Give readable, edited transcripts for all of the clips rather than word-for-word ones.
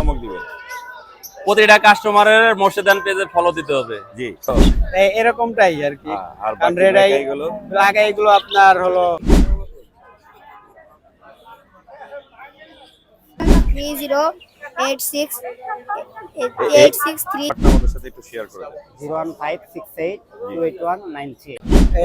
চমক দিবেন? প্রতিটা কাস্টমারের মোর্শেদান পেজে ফলো দিতে হবে। জি, এরকমটাই আর কি। আর রেড আই এগুলো ব্ল্যাক আই গুলো আপনার হলো 3086863863 আমাদের সাথে একটু শেয়ার করে দেন। 01568281938।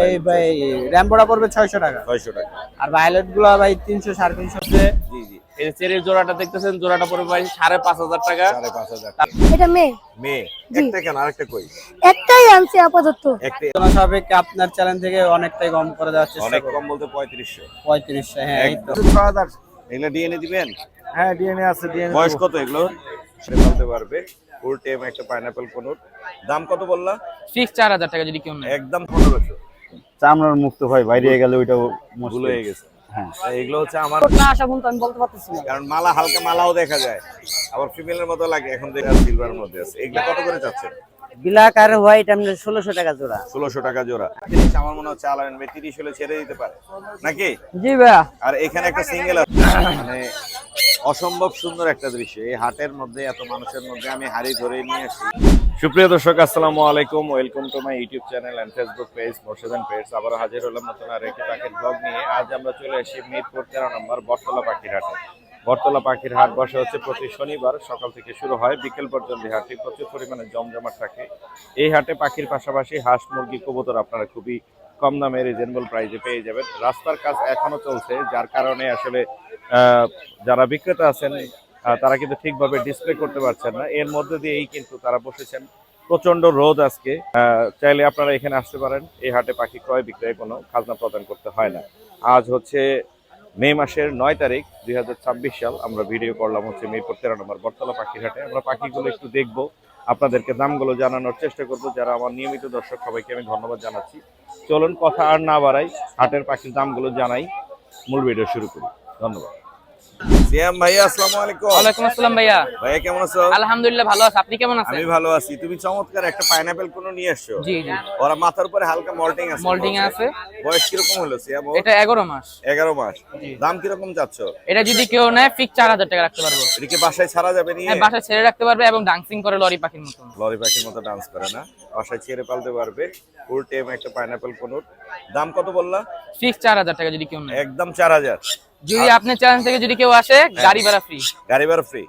এই ভাই র‍্যাম্বোটা পড়বে 600 টাকা। 600 টাকা। আর ভায়োলেট গুলো ভাই 300 350 তে। জি জি, এই যে চেরির জোড়াটা দেখতেছেন, জোড়াটা পড়বে ভাই 5500 টাকা। 5500 টাকা। এটা মেয়ে মেয়ে জি। একটা কেন, আরেকটা কই? একটাই আনছি আপাতত। একটা সাবেকে আপনার চ্যানেল থেকে অনেকটাই কম করে দেওয়ার চেষ্টা অনেক করব। কম বলতে 3500। 3500 হ্যাঁ এই তো। 6000। এগুলা ডিএনএ দিবেন? হ্যাঁ ডিএনএ আছে, ডিএনএ বয়স কত এগুলো? সে বলতে পারবে। ফুল টেম একটা পাইনাপল কোনুট। দাম কত বললা? ফিক্স 4000 টাকা যদি কেউ নেয়। একদম 1500। চামড়ার মুক্ত ভাই, বাইরে গেলে ওইটাও ভুল হয়ে গেছে। হ্যাঁ, এগুলো হচ্ছে আমার, না আসা পর্যন্ত আমি বলতে পারতেছি না। কারণ মালা হালকা মালাও দেখা যায়, আবার ফিমেলের মতো লাগে। এখন দেখা সিলভারের মধ্যে আছে। এগুলো কত করে চাচ্ছেন? ব্ল্যাক আর হোয়াইট আমরা 1600 টাকা জোড়া। 1600 টাকা জোড়া। আমার মনে হচ্ছে আলামিন ভাই 30 হলে ছেড়ে দিতে পারে নাকি? জি ভাইয়া। আর এখানে একটা সিঙ্গেল আছে, মানে অসম্ভব সুন্দর একটা দৃশ্য। এই হাটের মধ্যে এত মানুষের মধ্যে আমি হাড়ি ধরে নিয়ে আসি। সুপ্রিয় দর্শক, আসসালামু আলাইকুম। Welcome to my YouTube channel and Facebook page Morshedan page. আবার হাজির হলাম নতুন আর একটি পাখির ব্লগ নিয়ে। আজ আমরা চলে আসি মিরপুর 13 নম্বর বটতলা পাখির হাটে। বটতলা পাখির হাট বসে হচ্ছে প্রতি শনিবার, সকাল থেকে শুরু হয়, বিকেল পর্যন্ত হাটটি প্রচুর পরিমাণে জমজমাট থাকে। এই হাটে পাখির পাশাপাশি হাঁস, মুরগি, কবুতর আপনারা খুবই কম দামে রিজনেবল প্রাইসে পেয়ে যাবেন। রাস্তার কাজ এখনো চলছে, যার কারণে আসলে যারা বিক্রেতা আছেন তারা কিন্তু ঠিকভাবে ডিসপ্লে করতে পারছেন না। এর মধ্যে দিয়েই কিন্তু তারা বসেছেন। প্রচন্ড রোদ আজকে। চাইলে আপনারা এখানে আসতে পারেন। এই হাটে পাখি ক্রয় বিক্রয় কোনো খাজনা প্রদান করতে হয় না। আজ হচ্ছে মে মাসের 9 তারিখ 2026 সাল। আমরা ভিডিও করলাম হচ্ছে মিরপুর 13 নম্বর বটতলা পাখির হাটে। আমরা পাখিগুলো একটু দেখবো, আপনাদেরকে দামগুলো জানানোর চেষ্টা করব। যারা আমার নিয়মিত দর্শক, সবাইকে আমি ধন্যবাদ জানাচ্ছি। চলুন কথা আর না বাড়াই, হাটের পাখির দামগুলো জানাই, মূল ভিডিও শুরু করি। ধন্যবাদ। সিয়াম ভাইয়া, আসসালামু আলাইকুম। ওয়ালাইকুম আসসালাম ভাইয়া। ভাইয়া কেমন আছো? আলহামদুলিল্লাহ ভালো আছি, আপনি কেমন আছেন? আমি ভালো আছি। তুমি চমৎকার একটা পাইনাপল কোন নিয়ে আসছো। জি জি, ওরা মাথার উপরে হালকা মল্টিং আছে। মল্টিং আছে। বয়স কিরকম হলো সিয়াম? এটা 11 মাস। 11 মাস। দাম কিরকম যাচ্ছ? এটা যদি কেউ নেয় ফিক্স 4000 টাকা রাখতে পারবো। এদিকে বাসায় ছাড়া যাবে নিয়ে? হ্যাঁ, বাসায় ছেড়ে রাখতে পারবে এবং ডান্সিং করে লরি পাখির মতো। লরি পাখির মতো ডান্স করে না, বাসায় ছেড়ে পালতে পারবে। ফুল টেম একটা পাইনাপল কোনুট। দাম কত বললা? ফিক্স 4000 টাকা যদি কেউ নেয়। একদম 4000। যদি আপনার চ্যানেল থেকে যদি কেউ আসে, গাড়ি ভাড়া ফ্রি। গাড়ি ভাড়া ফ্রি।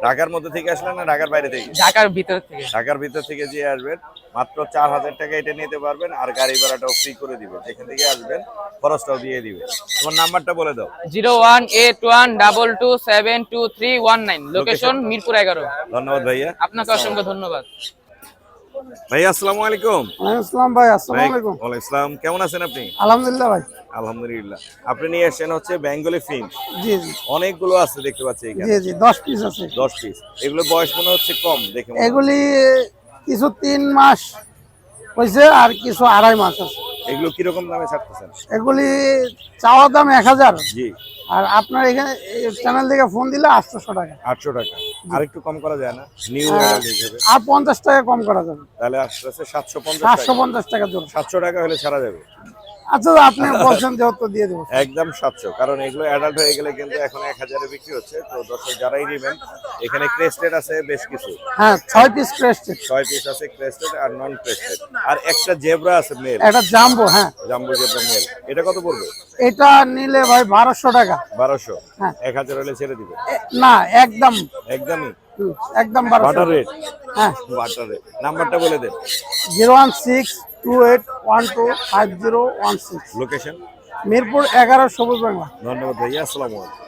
ঢাকার মধ্যে থেকে আসলে না ঢাকার বাইরে থেকে? ঢাকার ভিতর থেকে। ঢাকার ভিতর থেকে যে আসবেন মাত্র 4000 টাকা এটা নিতে পারবেন, আর গাড়ি ভাড়াটাও ফ্রি করে দিবেন। যেখান থেকে আসবেন খরচটাও দিয়ে দিবে। তোমার নাম্বারটা বলে দাও। 018122722319। লোকেশন মিরপুর 11। ধন্যবাদ ভাইয়া। আপনাকে অসংখ্য ধন্যবাদ। ভাইয়া আসসালামু আলাইকুম। আসসালাম ভাই, আসসালামু আলাইকুম। ওয়ালাইকুম আসসালাম। কেমন আছেন আপনি? আলহামদুলিল্লাহ ভাই। আলহামদুলিল্লাহ। আপনি নিয়ে আসছেন হচ্ছে বেঙ্গলি ফিঞ্চ। জি জি অনেকগুলো আছে দেখতে পাচ্ছি এখানে। জি জি 10 পিস আছে। 10 পিস। এগুলো বয়স মনে হচ্ছে কম দেখে মনে হচ্ছে। এগুলি কিছু 3 মাস হয়েছে আর কিছু 2.5 মাস আছে। এগুলো কিরকম দামে ছাড়তেছেন? এগুলি চাওয়া দাম 1000। জি। আর আপনার এখানে চ্যানেল থেকে ফোন দিলে 800 টাকা। 800 টাকা। আর একটু কম করা যায় না? নিউ হিসেবে আর 50 টাকা কম করা যাবে। তাহলে আসছে 750 টাকা। 750 টাকা জোড়া। 700 টাকা হলে ছাড়া যাবে। আচ্ছা আপনি বলছেন যেহেতু দিয়ে দেবো। একদম 700, কারণ এগুলো অ্যাডাল্ট হয়ে গেলে কিন্তু এখন 1000 এ বিক্রি হচ্ছে। তো দর্শক যারাই নেবেন, এখানে ক্রেস্টেড আছে বেশ কিছু। হ্যাঁ 6 পিস ক্রেস্টেড। 6 পিস আছে ক্রেস্টেড আর নন ক্রেস্টেড। আর একটা জেব্রা আছে মেল। এটা জাম্বো। হ্যাঁ জাম্বো জেব্রা মেল। এটা কত পড়বে? এটা নিলে ভাই 1200 টাকা। 1200। হ্যাঁ। 1000 হলে ছেড়ে দিবে? না একদম একদমই একদম 1200। Butter rate. হ্যাঁ বাটার রেট। নাম্বারটা বলে দেন। 01628125016। লোকেশন মিরপুর 11 সবুজ বাংলা। ধন্যবাদ ভাইয়া, আসসালামু আলাইকুম।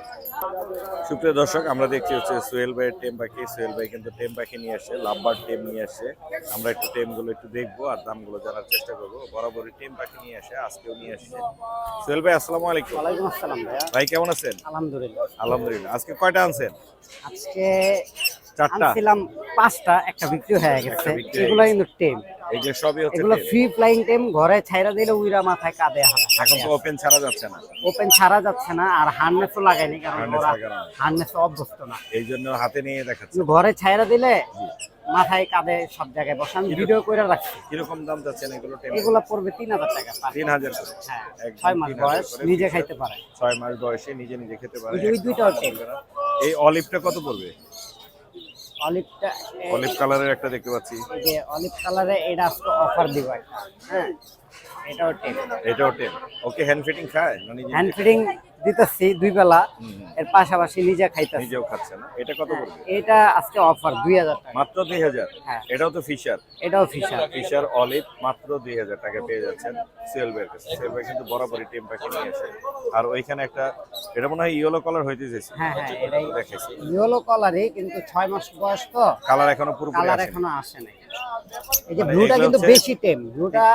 সুপ্রিয় দর্শক, আমরা দেখছি হচ্ছে সোহেল ভাইয়ের টেম পাখি। সোহেল ভাই কিন্তু টেম পাখি নিয়ে আসছে, লাভবার টেম নিয়ে আসছে। আমরা একটু টেমগুলো একটু দেখবো আর দামগুলো জানার চেষ্টা করবো। বরাবরই টেম পাখি নিয়ে আসে, আজকেও নিয়ে আসছে। সোহেল ভাই আসসালামু আলাইকুম। ওয়ালাইকুম আসসালাম ভাইয়া। ভাই কেমন আছেন? আলহামদুলিল্লাহ। আলহামদুলিল্লাহ। আজকে কয়টা আনছেন? আজকে 4টা। আনছিলাম 5টা, একটা বিক্রি হয়ে গেছে। বিক্রি হয়ে এগুলো কিন্তু টেম। এই যে সবই হচ্ছে এগুলো টেম। Free flying tame. ঘরে ছাইরা দিলে উইরা মাথায় কাঁদে হারা। এখন তো ওপেন ছাড়া যাচ্ছে না। ওপেন ছাড়া যাচ্ছে না, আর হার্নেসও লাগাইনি কারণ Harness ওরা লাগানো নেই। হার্নেসে অভ্যস্ত না। এই জন্য হাতে নিয়ে দেখাচ্ছে। কিন্তু ঘরে ছাইরা দিলে মাথায় কাঁদে সব জায়গায় বসে। আমি ভিডিও করে রাখছি। কিরকম দাম যাচ্ছেন এগুলো টেম? এগুলো পড়বে 3000 টাকা। 3000 করে। হ্যাঁ একদম 6 মাস 3000 বয়স, করে। নিজে খাইতে পারে। 6 মাস বয়সে নিজে নিজে খেতে পারে। ওই দুইটাও টেম। এই অলিভটা কত পড়বে? অলিভটা অলিভ কালারের একটা দেখতে পাচ্ছি, এই যে অলিভ কালারে এটা আজকে অফার দিব একটা। হ্যাঁ, এটাও টেন। এটাও 10। ওকে হ্যান্ড ফিটিং খায় না নিজে? হ্যান্ড ফিডিং দিতেছি 2 বেলা, এর পাশাপাশি নিজে খাইতেছি। নিজেও খাচ্ছে না? এটা কত পড়বে? এটা আজকে অফার 2000 টাকা। মাত্র 2000। হ্যাঁ। এটাও তো ফিশার, এটাও ফিশার। ফিশার অলিভ মাত্র 2000 টাকা পেয়ে যাচ্ছেন সেলবের কাছে। সেলবে কিন্তু বরাবরই টেম পাখি নিয়ে আসে। আর ওইখানে একটা, এটা মনে হয় ইয়েলো কালার হইতে যাচ্ছে। হ্যাঁ হ্যাঁ, এটাই দেখেছি ইয়েলো কালারই, কিন্তু 6 মাস বয়স তো কালার এখনো পুরোপুরি কালার আসেনি। এখনো আসে নাই। এই যে মানে ব্লুটা এগুলো কিন্তু হচ্ছে- বেশি টেম, ব্লুটা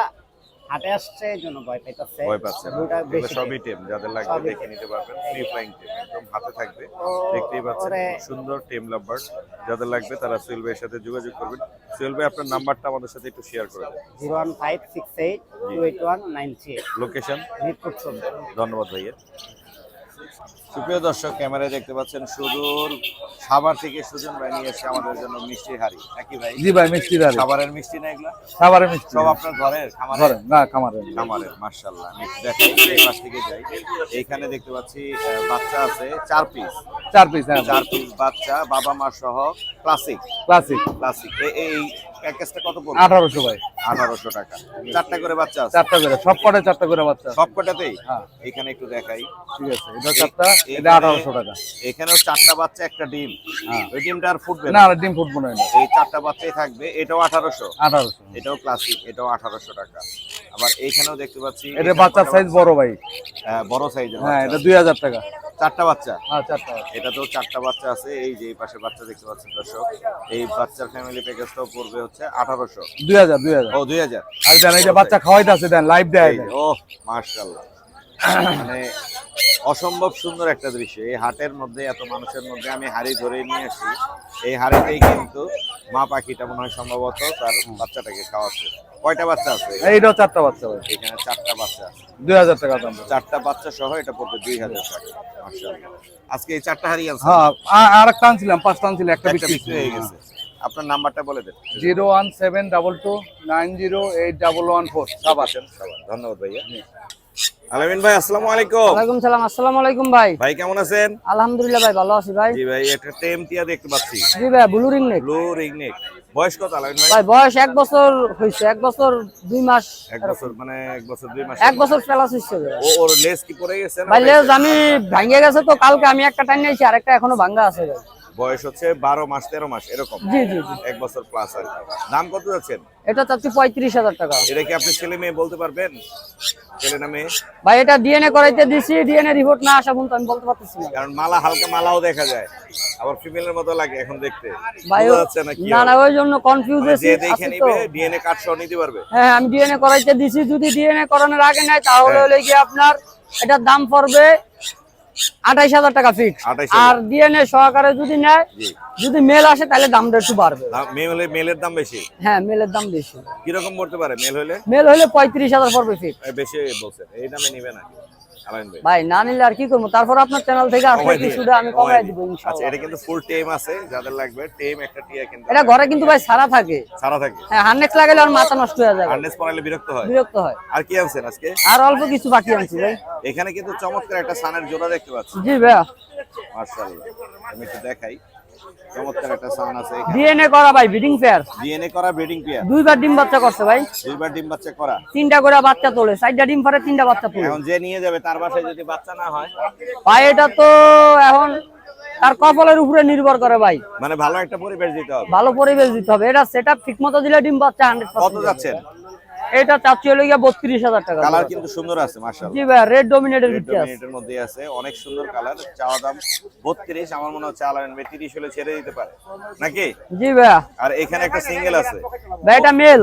হাটে আসছে এই জন্য ভয় পাইতেছে। ভয় পাচ্ছে না। ব্লুটা এগুলো বেশি সবই টেম, যাদের লাগবে সবই দেখে নিতে পারবেন। ফ্রি ফ্লাইং টেম একদম হাতে থাকবে, ও, দেখতেই পাচ্ছেন। ওরে- খুব সুন্দর টেম লাভবার্ড, যাদের লাগবে তারা সোহেল ভাইয়ের সাথে যোগাযোগ করবেন। সোহেল ভাই আপনার নাম্বারটা আমাদের সাথে একটু শেয়ার করে দেন। 01568281938, লোকেশন? মিরপুর 14। ধন্যবাদ ভাইয়া। সুপ্রিয় দর্শক, ক্যামেরায় দেখতে পাচ্ছেন সুদূর সাভার থেকে সুজন ভাই নিয়ে এসে আমাদের জন্য মিষ্টির হাড়ি। একই ভাই? জি ভাই, মিষ্টি দাঁড়ি, সাভারের মিষ্টি না এগুলা? খাবারের মিষ্টি সব আপনার ঘরের খামারের? ধরেন না, খামারের। খামারের, মাশাআল্লাহ। আমি একটু দেখাই, এই পাশ থেকে যাই। এইখানে দেখতে পাচ্ছি বাচ্চা আছে 4 পিস। 4 পিস, হ্যাঁ 4 পিস বাচ্চা, বাবা মা সহ, ক্লাসিক। ক্লাসিক। ক্লাসিক এই প্যাকেজটা কত পড়বে? 1800 ভাই, 1800 টাকা। 4টা করে বাচ্চা আছে 4টা করে, সব কটা 4টা করে বাচ্চা। সবকটাতেই? হ্যাঁ। এখানে একটু দেখাই। ঠিক আছে, এটা 4টা, এটা এখানে- 1800 টাকা। এখানেও 4টা বাচ্চা, একটা ডিম। হ্যাঁ। ওই ডিমটা আর ফুটবে না, না? আর ডিম ফুটবো না এটা। এই 4টা বাচ্চাই থাকবে। এটাও 1800। 1800। এটাও ক্লাসিক, এটাও 1800 টাকা। আবার এইখানেও দেখতে পাচ্ছি এটা এখানে বাচ্চার কটা সাইজ বড় ভাই। বড় সাইজের হ্যাঁ, বাচ্চা এটা 2000 টাকা। 4টা বাচ্চা। হ্যাঁ, 4টা। এটাতেও 4টা বাচ্চা আছে। এই যে এই পাশে বাচ্চা দেখতে পাচ্ছেন দর্শক, এই বাচ্চার ফ্যামিলি প্যাকেজটাও পড়বে হচ্ছে 1800। 2000। ও 2000। আর দেন এই যে বাচ্চা খাওয়াইতে আছে, দেন লাইভ দেয়। ও মাশাআল্লাহ, মানে অসম্ভব সুন্দর একটা দৃশ্য। এই হাটের মধ্যে, এত মানুষের মধ্যে আমি হাড়ি ধরে নিয়ে আসি। এই হাড়িতেই কিন্তু মা পাখিটা মনে হয় সম্ভবত তার বাচ্চাটাকে খাওয়াচ্ছে। কয়টা বাচ্চা আছে? এইটাও 4টা বাচ্চা ভাই, এখানে 4টা বাচ্চা আছে। 2000 টাকা দাম। 4টা বাচ্চা সহ এটা পড়বে 2000 টাকা। মাশাআল্লাহ, আজকে এই 4টা হাড়ি আছে। হ্যাঁ, আর একটা আনছিলাম, 5টা আনছিলাম, একটা একটা বিক্রি বিক্রি হয়ে গেছে। আপনার নাম্বারটা বলে দেন। 01722908114 সাবাস। ধন্যবাদ ভাইয়া। আলামিন ভাই, আসসালামু আলাইকুম। ওয়ালাইকুম সালাম। আসসালামু আলাইকুম ভাই। ভাই কেমন আছেন? আলহামদুলিল্লাহ ভাই, ভালো আছি ভাই। জি ভাই, একটা টেম টিয়া দেখতে পাচ্ছি, জি ভাই, blue ring neck. Blue ringneck. বয়স কত আলামিন ভাই? ভাই বয়স 1 বছর হইছে, 1 বছর 2 মাস। 1 বছর, মানে 1 বছর 2 মাস। 1 বছর প্লাস হইছে ভাই। ওর লেজ কি পড়ে গেছে না? ভাই লেজ আমি ভাঙে গেছে তো, কালকে আমি একটা টাইম নিয়েছি, আর একটা এখনো ভাঙা আছে ভাই। বয়স হচ্ছে 12 মাস 13 মাস এরকম। জি জি জি। 1 বছর প্লাস আর কি। দাম কত যাচ্ছেন? এটা চাচ্ছি 35,000 টাকা। এটা কি আপনি ছেলে মেয়ে বলতে পারবেন? ছেলে না মেয়ে? ভাই এটা ডিএনএ করাইতে দিছি, ডিএনএ রিপোর্ট না আসা পর্যন্ত আমি বলতে পারতেছি না। কারণ মালা, হালকা মালাও দেখা যায়, আবার ফিমেলের মতো লাগে এখন দেখতে। ভাই বোঝা যাচ্ছে না কি না না, হবে? ওই জন্য কনফিউজ মানে যে আছি দেখে তো। নিবে ডিএনএ কার্ড সহ নিতে পারবে। হ্যাঁ, আমি ডিএনএ করাইতে দিছি, যদি ডিএনএ করানোর আগে নেয় তাহলে হ্যাঁ। হলে কি আপনার এটার দাম পড়বে 28,000 টাকা ফিক্স। 28,000 আর ডিএনএ সহকারে যদি নেয়, জি। যদি মেল আসে তাহলে দামটা একটু বাড়বে। মেয়ে হলে মেলের দাম বেশি। হ্যাঁ, মেলের দাম বেশি। কিরকম পড়তে পারে মেল হলে? মেল হলে 35,000 পড়বে ফিক্স। বেশি বলছেন, এই দামে নিবে না আলামিন ভাই? ভাই না নিলে আর কি করবো, তারপর আপনার চ্যানেল থেকে আসলে কমাই দিয়ে, কিছুটা আমি কমাই দিব আচ্ছা, ইনশাআল্লাহ। এটা কিন্তু ফুল টেম আছে, যাদের লাগবে টেম একটা টিয়া কিন্তু এটা ঘরে কিন্তু ভাই সারা থাকে। সারা থাকে। হ্যাঁ, হার্নেক্স লাগালে আর মাথা নষ্ট হয়ে যাবে, হার্নেস পরাইলে বিরক্ত হয়। বিরক্ত হয়। আর কি আনছেন আজকে? আর অল্প কিছু বাকি আনছি ভাই। এখানে কিন্তু চমৎকার একটা সানের জোড়া দেখতে পাচ্ছি। জি ভাইয়া, মাশাআল্লাহ, আমি একটু দেখাই। চমৎকার একটা সান আছে এখানে। ডিএনএ করা ভাই, ব্রিডিং পেয়ার। ডিএনএ করা ব্রিডিং পেয়ার। 2বার ডিম বাচ্চা করছে ভাই, 2বার ডিম বাচ্চা করা। 3টা করে বাচ্চা তোলে, 4টা ডিম পারে, 3টা বাচ্চা তোলে। এখন যে নিয়ে যাবে তার বাসায় যদি বাচ্চা না হয়, ভাই এটা তো এখন তার কপালের উপরে নির্ভর করে ভাই। মানে ভালো একটা পরিবেশ দিতে হবে। ভালো পরিবেশ দিতে হবে। এটা সেটআপ ঠিকমতো দিলে ডিম বাচ্চা 100%। কত যাচ্ছেন? এটা চাচ্ছি হলো গিয়া 32,000 টাকা। কালার কিন্তু সুন্দর আছে মাশাআল্লাহ। জি ভাই, রেড ডমিনেটের রেড ভিতরে আছে। ডমিনেটের মধ্যে আছে, অনেক সুন্দর কালার। চাওয়া দাম 32, আমার মনে হচ্ছে আলামিন ভাই 30 হলে ছেড়ে দিতে পারে নাকি? জি ভাইয়া। আর এখানে একটা সিঙ্গেল আছে। ভাই এটা মেল।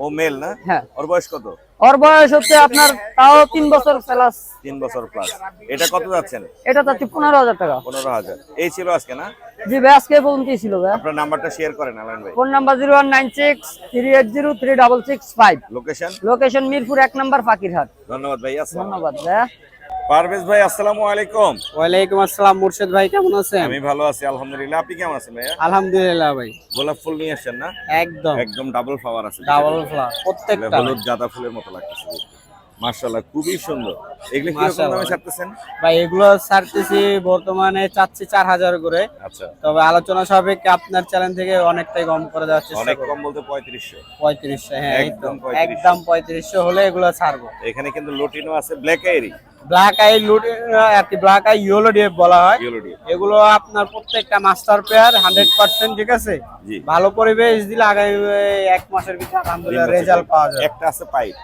ও মেল না? হ্যাঁ। ওর বয়স কত? ওর বয়স হচ্ছে আপনার তাও 3 বছর প্লাস। 3 বছর প্লাস। এটা কত যাচ্ছেন? এটা চাচ্ছি 15,000 টাকা। 15,000। এই ছিল আজকে না? জি ভাই, আজকে পর্যন্তই ছিল ভাই। আপনার নাম্বারটা শেয়ার করেন আলামিন ভাই। Phone number 01963803665। Location? Location Mirpur 1 নম্বর ফাকিরহাট। ধন্যবাদ ভাই। আসসালামু ধন্যবাদ ভাইয়া। পারভেজ ভাই, আসসালামু আলাইকুম। ওয়ালাইকুম আসসালাম মুর্শিদ ভাই, কেমন আছেন? আমি ভালো আছি আলহামদুলিল্লাহ। আপনি কেমন আছেন ভাইয়া? আলহামদুলিল্লাহ ভাই, গোলাপ ফুল নিয়ে আসছেন না? একদম একদম ডাবল ফ্লাওয়ার আছে। ডাবল ফ্লাওয়ার প্রত্যেকটা। হলুদ গাঁদা ফুলের মতো লাগতেছে। মাশাআল্লাহ খুবই সুন্দর। এগুলো কি রকম দামে ছাড়তেছেন? ভাই এগুলো ছাড়তেছি বর্তমানে চাচ্ছি 4000 করে। আচ্ছা, তবে আলোচনা সাপেক্ষে আপনার চ্যানেল থেকে অনেকটাই কম করে দেওয়ার চেষ্টা অনেক করব। কম বলতে 3500। 3500, হ্যাঁ একদম একদম 3500 একদম 3500 হলে এগুলো ছাড়বো। এখানে কিন্তু লুটিনো আছে, ব্ল্যাক আইরি, ব্ল্যাক আই লুট আর কি ব্ল্যাক আই ইয়েলো ডিপ বলা হয়। Yellow deep. এগুলো আপনার প্রত্যেকটা মাস্টার পেয়ার 100%, ঠিক আছে। জি। ভালো পরিবেশ দিলে আগামী 1 মাসের ভিতরে আলহামদুলিল্লাহ রেজাল্ট পাওয়া যাবে। একটা আছে পাইপ,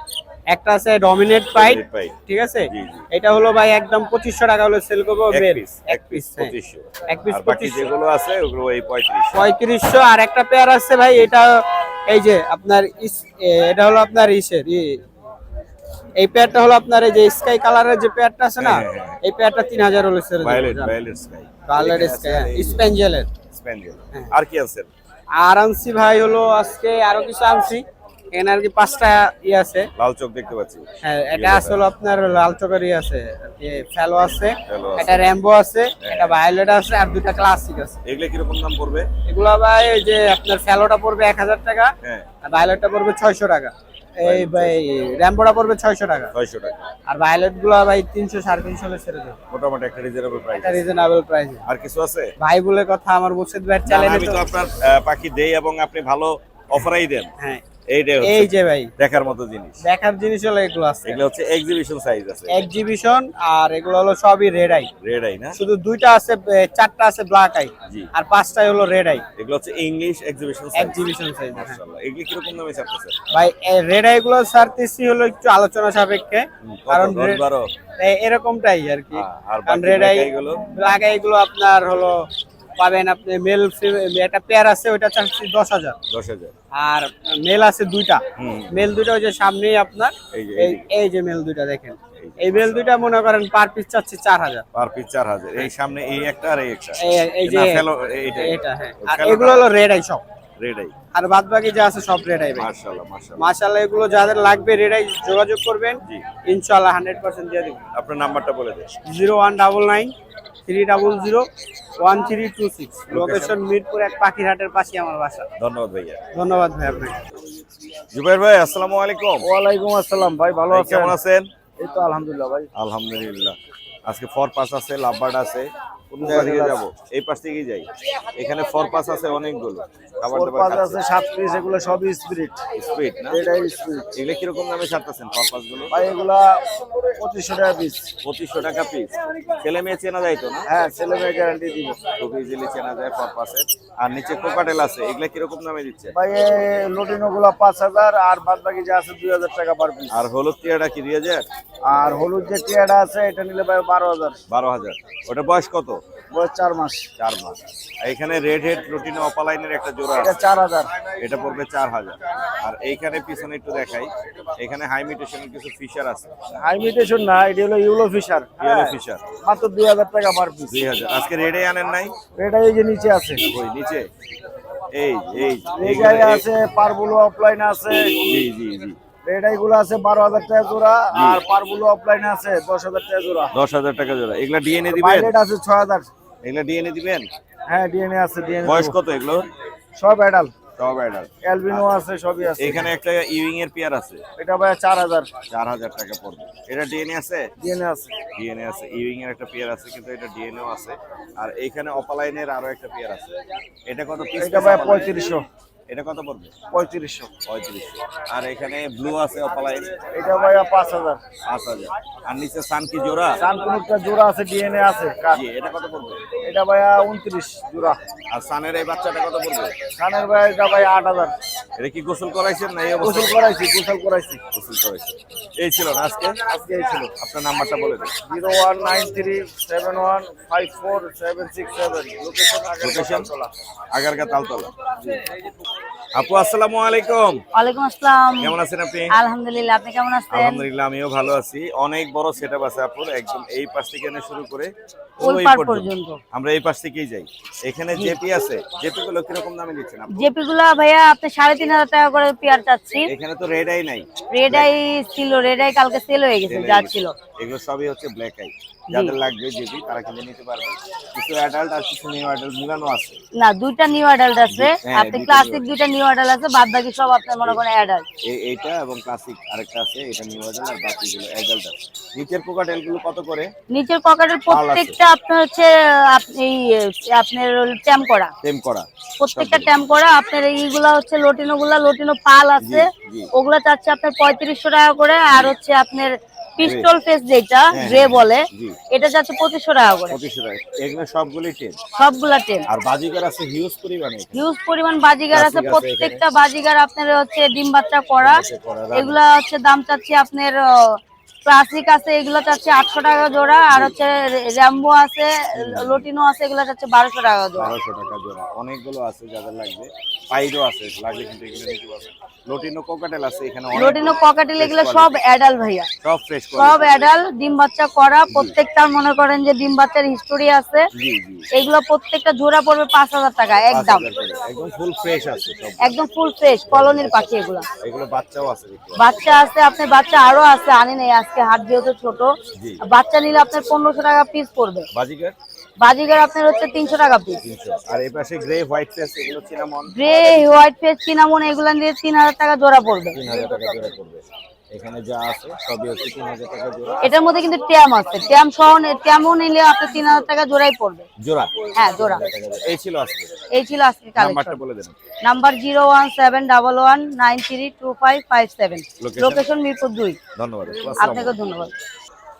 একটা আছে ডমিনেট পাইপ, Dominate pipe। ঠিক আছে। জি, জি। এটা হলো ভাই একদম 2500 টাকা হলে সেল করবো। এক বেল পিস, এক পিস 2500। এক পিস আর বাকি 2500। যেগুলো আছে ওগুলো এই 3500। 3500। আর একটা পেয়ার আছে ভাই, এটা এই যে আপনার এটা হলো আপনার এই পেয়ারটা হলো আপনার এই যে স্কাই কালারের যে পেয়ারটা আছে না, হ্যাঁ, হ্যাঁ, হ্যাঁ। এই পেয়ারটা 3000 হলে sell violet, violet sky. Colour sky স্পেঞ্জেলের। স্প্যানিয়েল। আর কি আছে? আর আনছি ভাই হলো আজকে আরো কিছু আনছি। এখানে আর কি 5টা আছে। লাল চোখ দেখতে পাচ্ছি। হ্যাঁ, এটা আসলে আপনার লাল চকেরই আছে, ফেলো আছে, ফেলো আছে। এটা র্যাম্বো আছে, এটা ভায়োলেট আছে, আর দুটো ক্লাসিক আছে। এগুলো কি রকম দাম পড়বে? এগুলো ভাই এই যে আপনার ফেলোটা পড়বে 1000 টাকা, হ্যাঁ, আর ভায়োলেটটা পড়বে 600 টাকা। এই ভাই র্যাম্বোটা পড়বে 600 টাকা। 600 টাকা। আর ভায়োলেট গুলো ভাই 300 350 হলে ছেড়ে দেব। মোটামুটি একটা রিজনেবল প্রাইস। এটা রিজনেবল প্রাইসে। আর কিছু আছে? ভাই বলে কথা, আমার মুর্শিদ ভাই না, চ্যানেলে আমি তো তো আপনার পাখি দেই এবং আপনি ভালো অফারই দেন। হ্যাঁ, এইটাই এই হচ্ছে যে ভাই দেখার মতো জিনিস। দেখার জিনিস হলো এগুলো আছে এগুলো হচ্ছে এক্সিবিশন সাইজ আছে, এক্সিবিশন। আর এগুলো হলো সবই রেড আই। রেড আই না? শুধু দুইটা আছে, 4টা আছে ব্ল্যাক আই, জি। আর 5টাই হলো রেড আই এগুলো হচ্ছে English exhibition size. Exhibition size. মাশাআল্লাহ। এগুলো কি রকম দামে ছাড়তেছে? ভাই রেড আই গুলো ছাড়তেছি হলো একটু আলোচনা সাপেক্ষে, কারণ 10-12। এরকমটাই আর কি। আর কারণ বাকি রেড আই black eye গুলো? ব্ল্যাক আই গুলো আপনার হলো পাবেন আপনি মেল একটা পেয়ার আছে, ওইটা চাচ্ছি 10,000। 10,000। আর মেল আছে দুইটা, হুম। মেল দুইটা ওই যে সামনেই আপনার এই যে, এই যে মেল দুইটা দেখেন, এই মেল দুইটা মনে করেন পার পিস চাচ্ছি 4000। Per piece 4000। এই সামনে এই একটা আর এই একটা। এই যে না, ফেলো এইটা। এটা, হ্যাঁ। আর এগুলো হলো রেড আই সব, রেড আই। আর বাদ বাকি যা আছে সব রেড আই। মাশাআল্লাহ, মাশাআল্লাহ। মাশাআল্লাহ, এগুলো যাদের লাগবে রেড আই যোগাযোগ করবেন, জি। ইনশাআল্লাহ 100% দিয়ে দিব। আপনার নাম্বারটা বলে দেন। 0199 300 1326। লোকেশন মিরপুর 1 পাখিরহাটের পাশে আমার বাসা। ধন্যবাদ ভাইয়া। ধন্যবাদ ভাই আপনাকে। জুবাইর ভাই, আসসালামু আলাইকুম। ওয়ালাইকুম আসসালাম ভাই, ভালো ভাই, আছেন? কেমন আছেন? এই তো আলহামদুলিল্লাহ ভাই। আলহামদুলিল্লাহ। আজকে ফরপাস আছে, লাভবার্ড আছে। কোন জায়গা থেকে যাবো? এই পাশ থেকেই যাই। এখানে ফরপাস আছে অনেকগুলো। খাবার দাবার পাঁচ খাচ্ছে। আছে 7 পিস, এগুলো সবই স্পিরিট। স্পিড না? এটাই স্পিরিট এগুলো কিরকম দামে ছাড়তেছেন ফরপাস গুলো? ভাই, এগুলা 2500 টাকা পিস। 2500 টাকা পিস। ছেলে মেয়ে চেনা যায় তো না? হ্যাঁ, ছেলে মেয়ে গ্যারান্টি দিব খুব ইজিলি চেনা যায় ফরপাসের। আর নিচে কোকাটেল আছে, এগুলা কিরকম দামে দিচ্ছে? ভাই। লটিনো গুলা 5000, আর বাদ বাকি যা আছে 2000 টাকা পার পিস। আর হলুদ টিয়াটা কি 2000? আর হলুদ যে টিয়াটা আছে এটা নিলে ভাই 12000। 12000। ওটা বয়স কত? বয়স 4 মাস। 4 মাস। আর এখানে রেড হেড রুটিনো অপালাইনের একটা জোড়া এটা আছে, 4000। এটা পড়বে 4000। আর এইখানে পিছনে একটু দেখাই, এখানে হাই মিউটেশনের কিছু ফিশার আছে। হাই মিউটেশন না, এটা হলো ইউলো ফিশার। ইয়েলো ফিশার মাত্র 2000 টাকা পার পিস। 2000। আজকে রেডে আনেন নাই? এটা এই যে নিচে আছে, ওই নিচে এই এই এই জায়গায় আছে পারবুলো অফলাইন আছে। জি জি জি। রেডাই গুলো আছে 12000 টাকা জোড়া, জি। আর পারবুলো অফলাইন আছে 10000 টাকা জোড়া। 10000 টাকা জোড়া। এগুলা ডিএনএ দিবেন? পাইলেট আছে 6000। এগুলা ডিএনএ দিবেন? হ্যাঁ, ডিএনএ আছে, ডিএনএ বয়স কত এগুলো? সব অ্যাডাল। সব অ্যাডাল্ট। অ্যালবিনো আছে, সবই আছে। এখানে একটা ইউইং এর পেয়ার আছে, এটা ভাই 4000। 4000 টাকা পড়বে। এটা ডিএনএ আছে? ডিএনএ আছে। ডিএনএ আছে, ইউইং এর একটা পেয়ার আছে, কিন্তু এটা ডিএনএও আছে। আর এইখানে অপালাইনের আরো একটা পেয়ার আছে। এটা কত পিস? এটা ভাই 3500। এটা কত পড়বে? 3500। 3500। আর এখানে ব্লু আছে অপালাইন, এটা ভাই 5000। 5000। আর নিচে সান কি জোড়া? সানকুনুরটা জোড়া আছে, ডিএনএ আছে। জি, এটা কত পড়বে? এটা ভাই 29 জোড়া। আর সানের এই বাচ্চাটা কত পড়বে? সানের ভাই এটা ভাই 8000। এটা কি গোসল করাইছেন না এই গোসল অবস্থা? করাইছি, গোসল করাইছি। গোসল করাইছেন। এই ছিল না আজকে? আজকে এই ছিল। আপনার নাম্বারটা বলে দেন। 019371547767। Location location Agargaon. আগারগা তালতলা। আপু, আসসালামু আলাইকুম। ওয়ালাইকুম আসসালাম। কেমন আছেন আপনি? আলহামদুলিল্লাহ, আপনি কেমন আছেন? আলহামদুলিল্লাহ, আমিও ভালো আছি। অনেক বড় সেটআপ আছে আপুর, একদম এই পাশ থেকে এনে শুরু করে ওই ওই পার পর্যন্ত। পর্যন্ত। আমরা এই পাশ থেকেই যাই। এখানে জেপি আছে, জেপি গুলো কিরকম দামে দিচ্ছেন আপু? জেপি গুলা ভাইয়া আপনি 3500 টাকা করে পেয়ার চাচ্ছি। এখানে তো রেড আই নাই। রেড আই ছিল, রেড আই কালকে সেল হয়ে গেছে Sale যা হয়ে গেছে। ছিল। এগুলো সবই হচ্ছে ব্ল্যাক আই। যাদের লাগবে যদি তারা কিন্তু নিতে পারবে। কিছু অ্যাডাল্ট আর কিছু নিউ অ্যাডাল্ট মিলানো আছে। না, দুইটা নিউ অ্যাডাল্ট আছে। হ্যাঁ, আপনি দুইটা ক্লাসিক new দুইটা নিউ অ্যাডাল্ট আছে, বাদ বাকি সব আপনার মনে করেন অ্যাডাল্ট। এইটা এবং ক্লাসিক আরেকটা আছে, এটা নিউ অ্যাডাল্ট আর বাকিগুলো অ্যাডাল্ট আছে। নিচের কোকাটেল গুলো কত করে? নিচের পকেটের প্রত্যেকটা আপনার হচ্ছে আপনার ট্যাম করা, টেম করা প্রত্যেকটা ট্যাম করা। আপনার এইগুলা হচ্ছে লটিনো পাল আছে, জি। ওগুলা চাচ্ছে আপনার 3500 টাকা করে। আর হচ্ছে আপনার পিস্টল ফেস যেটা হ্যাঁ, গ্রে বলে, জি। এটা চাচ্ছে 2500 টাকা করে। 2500 টাকা। এগুলো সবগুলোই টেম। সবগুলা টেন। আর বাজিকার আছে হিউজ পরিমাণে এখানে। হিউজ পরিমাণ বাজিগার আছে, বাজিগার আছে প্রত্যেকটা বাজিগার আপনার হচ্ছে ডিম বাচ্চা করা। এগুলা হচ্ছে দাম চাচ্ছি আপনার ক্লাসিক আছে, এগুলো চাচ্ছে 800 টাকা জোড়া। আর হচ্ছে র্যাম্বো আছে, লটিনো আছে, এগুলো চাচ্ছে 1200 টাকা জোড়া। 1200 টাকা জোড়া। অনেকগুলো আছে যাদের লাগবে। পাইরো আছে, লাগলে কিন্তু এগুলো নিতে পারবেন। লটিনো কোকাটেল আছে এখানে অনেক। লটিনো ককাটেল এগুলো সব অ্যাডাল্ট ভাইয়া, সব ফ্রেশ সব অ্যাডাল্ট ডিম বাচ্চা করা। প্রত্যেকটার মনে করেন যে ডিম বাচ্চার হিস্টোরি আছে। জি জি। এগুলো প্রত্যেকটা জোড়া পড়বে 5000 টাকা একদম। 5000 করে। একদম ফুল ফ্রেশ আছে সব। একদম ফুল ফ্রেশ কলোনির পাখি এগুলো। এগুলো বাচ্চাও আছে দেখতে পাচ্ছেন। বাচ্চা আছে, আপনার বাচ্চা আরো আছে, আনি নেই আজকে, হাট যেহেতু ছোট। জি। বাচ্চা নিলে আপনার 1500 টাকা পিস পড়বে। বাজিকার বাজিগার আপনার হচ্ছে 300 টাকা পিস। 300। আর এই পাশে গ্রে হোয়াইট ফেস এগুলো cinnamon grey white face cinnamon এগুলা নিয়ে 3000 টাকা জোড়া পড়বে। 3000 টাকা জোড়া পড়বে। এখানে যা আছে সবই হচ্ছে 3000 টাকা জোড়া। এটার মধ্যে কিন্তু ট্যাম আছে, ট্যাম সহ ট্যামও নিলে আপনার 3000 টাকা জোড়াই পড়বে। জোড়া? হ্যাঁ, জোড়া। 3000 টাকা জোড়া। এই ছিল আজকে। এই ছিল আজকে নাম্বারটা কালেকশন। বলে দেন। নাম্বার 01711932557। লোকেশন মিরপুর 2। ধন্যবাদ। আপনাকে ধন্যবাদ।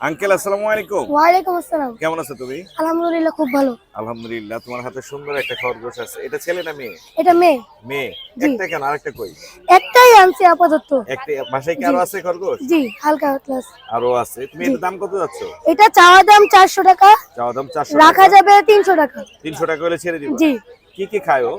আঙ্কেল আসসালামু আলাইকুম। ওয়ালাইকুম আসসালাম। কেমন আছো তুমি? আলহামদুলিল্লাহ খুব ভালো। আলহামদুলিল্লাহ। তোমার হাতে সুন্দর একটা খরগোশ আছে। এটা ছেলে না মেয়ে? এটা মেয়ে। মেয়ে। একটা কেন, আরেকটা কই? একটাই আনছি আপাতত। একটা বাসায় কি আরো আছে খরগোশ? জি, হালকা ক্লাস। আরো আছে। তুমি এর দাম কত যাচ্ছ? এটা চাওয়া দাম 400 টাকা, চাওয়া দাম 400 রাখা টাকা। যাবে 300 টাকা। 300 টাকা হলে ছেড়ে দিবা? জি। কি কি খায় ও?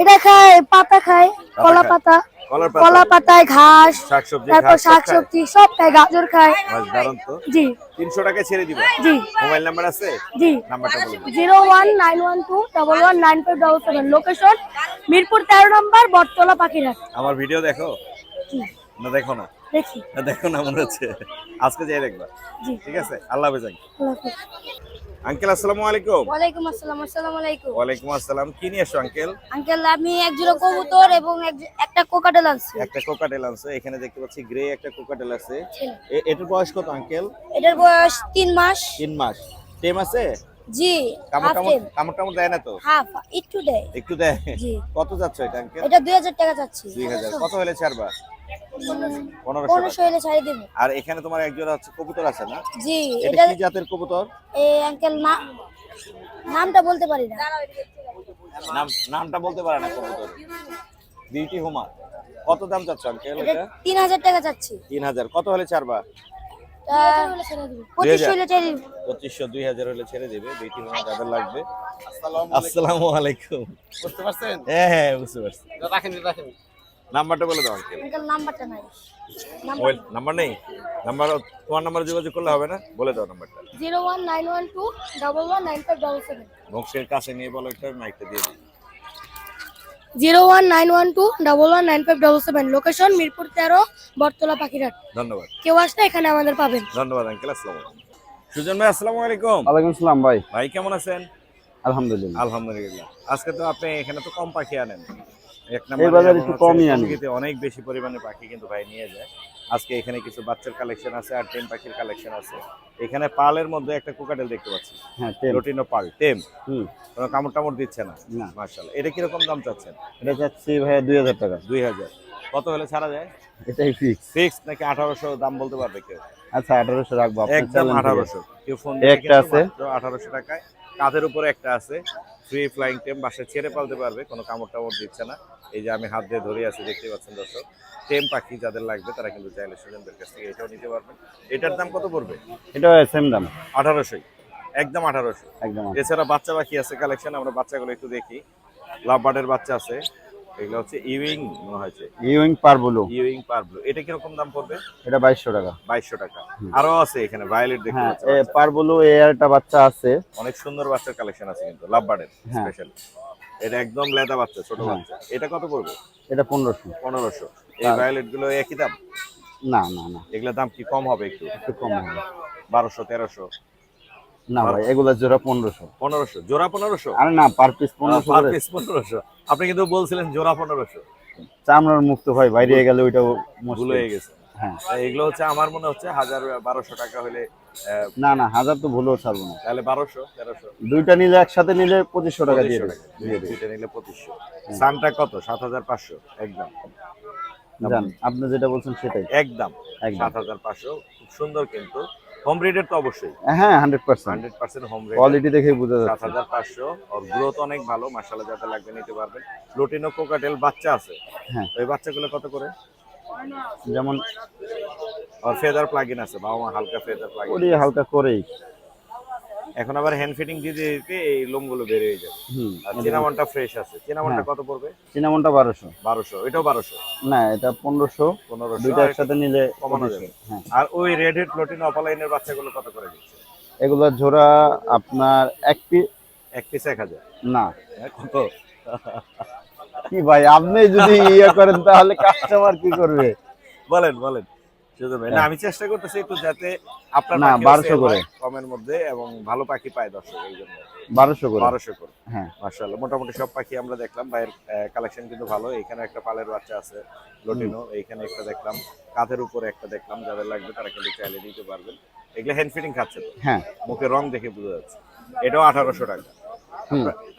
এটা খায় পাতা খায়, কলা খায়? পাতা, কলার কলা পাতা, পাতায় ঘাস, শাকসবজি, তারপর ঘাস সব খায়? শাকসবজি সব খায়, গাজর খায়। মাছ দারুন তো। জি 300 টাকা ছেড়ে দিবা? জি মোবাইল নাম্বার আছে? জি। নাম্বারটা বলে দিন। 01912119577। লোকেশন মিরপুর 13 নম্বর বটতলা পাখিরহাট। আমার ভিডিও দেখো না? দেখো না? দেখি। না দেখো না মনে হচ্ছে। আজকে যাই দেখবা। জি। ঠিক আছে, আল্লাহ হাফেজ। আল্লাহ হাফেজ। আঙ্কেল আসসালামু আলাইকুম। ওয়ালাইকুম আসসালাম। আসসালামু আলাইকুম। ওয়ালাইকুম আসসালাম। কি নিয়ে এসো আঙ্কেল? আঙ্কেল, আমি এক জোড়া কবুতর এবং একটা কোকাটেল আনছি। একটা কোকাটেল আনছে। এখানে দেখতে পাচ্ছি গ্রে একটা কোকাটেল আছে। এটার বয়স কত আঙ্কেল? এটার বয়স 3 মাস। 3 মাস। টেম আছে? জি, কামড় হাফ টামড় টেম। কামড় টামড় দেয় না তো? হাফ একটু দেয়। একটু দেয়। জি। কত যাচ্ছে এটা আঙ্কেল? এটা 2000 টাকা চাচ্ছি। 2000। কত হলে ছাড়বা? 1500 1500 টাকা। হলে ছাড়ি দেব। আর এখানে তোমার একজোড়া হচ্ছে কবুতর আছে না? জি, এটা এটা কি জাতের কবুতর? আঙ্কেল নামটা বলতে পারি না। নামটা বলতে পারে না কবুতর। বিউটি হুমা। কত দাম চাচ্ছ আঙ্কেল এটা এটা? 3000 টাকা চাচ্ছি। 3000। কত হলে ছাড়বা? 2500 হলে ছাড়ি দেব। 2500 2000 হলে ছেড়ে দেবে। বিউটি হুমা যাদের লাগবে। আসসালামু আলাইকুম। বুঝতে পারছেন? হ্যাঁ হ্যাঁ বুঝতে পারছি। রাখেন রাখেন। নাম্বারটা বলে দাও আঙ্কেল। আঙ্কেল নাম্বারটা নাই। মোবাইল নাম্বার নেই? নাম্বার তোমার নাম্বারে যোগাযোগ করলে হবে না? বলে দাও নাম্বারটা। 01912119577। বক্সের কাছে নিয়ে বলো, একটা মাইকটা দিয়ে দিই। 01912119577। লোকেশন মিরপুর 13 বটতলা পাখিরহাট। ধন্যবাদ। কেউ আসলে এখানে আমাদের পাবেন। ধন্যবাদ আঙ্কেল। আসসালামু আলাইকুম। সুজন ভাই আসসালামু আলাইকুম। ওয়ালাইকুম আসসালাম ভাই। ভাই কেমন আছেন? আলহামদুলিল্লাহ। আলহামদুলিল্লাহ। আজকে তো আপনি এখানে তো কম পাখি আনেন। এক এই বাজারে একটু কমই আনি। অনেক বেশি পরিমাণে পাখি কিন্তু ভাই নিয়ে যায়। আজকে এখানে কিছু বাচ্চার কালেকশন আছে আর টেম পাখির কালেকশন আছে। এখানে পালের মধ্যে একটা কোকাটেল দেখতে পাচ্ছি। হ্যাঁ, টেম। লটিনো পাল টেম। হুম। কোনো কামড় টামড় দিচ্ছে না? না। মাশাআল্লাহ। এটা কিরকম দাম চাচ্ছেন? এটা চাচ্ছি ভাইয়া 2000 টাকা। 2000। কত হলে ছাড়া যায়? এটাই ফিক্স। ফিক্সড নাকি 1800 দাম বলতে পারবে কেউ? আচ্ছা 1800 রাখবো। একদম 1800। কেউ ফোন একটা আছে 1800 টাকায়। কাঁধের উপরে একটা আছে। ফ্রি ফ্লাইং টেম, বাসায় ছেড়ে পালতে পারবে, কোনো কামড় টামড় দিচ্ছে না। এই যে আমি হাত দিয়ে ধরে আছি, দেখতে পাচ্ছেন দর্শক। টেম পাখি যাদের লাগবে তারা কিন্তু চাইলে সুজনদের কাছ থেকে এটাও নিতে পারবেন। এটার দাম কত পড়বে? এটা সেম দাম। 1800। একদম 1800। একদম। এছাড়া বাচ্চা পাখি আছে কালেকশন, আমরা বাচ্চাগুলো একটু দেখি। লাভ বার্ডের বাচ্চা আছে। এগুলো হচ্ছে ইউইং মনে হয়েছে। ইউইং পারবুলো। ইউইং পারব্লু। এটা কিরকম দাম পড়বে? এটা 2200 টাকা। 2200 টাকা। আরো আছে এখানে ভায়োলেট দেখতে হ্যাঁ, পাচ্ছেন। পারবুলো এয়ারটা বাচ্চা আছে। অনেক সুন্দর বাচ্চার কালেকশন আছে কিন্তু লাভ বার্ডের হ্যাঁ। স্পেশাল। এটা একদম লেদা বাচ্চা, ছোট বাচ্চা। এটা কত পড়বে? এটা 1500। 1500। এই ভায়োলেট গুলো একই দাম? না না না, এগুলোর দাম কি কম হবে একটু? একটু কম হবে। 1200 1300। না ভাই এগুলা জোড়া 1500। 1500 জোড়া 1500? আরে না, পার পিস 1500 পার করে। পিস 1500। আপনি কিন্তু বলছিলেন জোড়া 1500। চামড়ার মুক্ত ভাই, বাইরে গেলে ওইটাও ভুল হয়ে গেছে। হ্যাঁ এগুলো হচ্ছে আমার মনে হচ্ছে 1000-1200 টাকা হলে না না, 1000 তো ভুলেও ছাড়বো না। তাহলে 1200-1300। দুইটা নিলে একসাথে নিলে 2500 টাকা দিয়ে 2500 দেবে। টাকা। দুইটা নিলে 2500। সানটা কত? 7500 একদম। জান আপনি যেটা বলছেন সেটাই একদম একদম। 7500। খুব সুন্দর কিন্তু হোম ব্রিডের তো অবশ্যই হ্যাঁ 100%। 100% হোম ব্রিড। কোয়ালিটি দেখেই বোঝা যাচ্ছে। 7500 আর গ্রোথ অনেক ভালো, মাশাআল্লাহ, যাতে লাগবে নিতে পারবেন। লুটিনো কোকাটেল বাচ্চা আছে। হ্যাঁ। ওই বাচ্চাগুলো কত করে? যেমন আর ফেদার প্লাগইন আছে, বাবা মা হালকা ফেদার প্লাগইন। ওরে হালকা করেই। এখন আবার হ্যান্ড ফিটিং দিতে দিতে এই লোমগুলো বের হয়ে যাবে। আর চিনামনটা ফ্রেশ আছে। চিনামনটা কত পড়বে? চিনামনটা 1200। 1200। এটাও 1200? না এটা 1500। 1500 দুইটা একসাথে নিলে কমানো 2500। যাবে। হ্যাঁ। আর ওই রেড হেড লুটিনো অপালাইনের বাচ্চাগুলো কত করে দিচ্ছে? এগুলা জোড়া আপনার এক পিস। এক পিস 1000? না কত? কি ভাই, আপনি যদি ইয়ে করেন তাহলে কাস্টমার কি করবে? বলেন বলেন। শুধু ভাই না, আমি চেষ্টা করতেছি একটু যাতে আপনার না, পাখিও 1200 sale করে। হয় কমের মধ্যে এবং ভালো পাখি পায় দর্শক, এই জন্য 1200 করে। 1200 করে। হ্যাঁ। মাশাআল্লাহ, মোটামুটি সব পাখি আমরা দেখলাম। ভাইয়ের কালেকশন কিন্তু ভালো। এখানে একটা পালের বাচ্চা আছে লটিনো, এইখানে একটা দেখলাম, কাঁধের উপরে একটা দেখলাম। যাদের লাগবে তারা কিন্তু চাইলে নিতে পারবেন। এগুলো হ্যান্ড ফিটিং খাচ্ছে তো? হ্যাঁ। মুখে রং দেখে বোঝা যাচ্ছে। এটাও 1800 টাকা।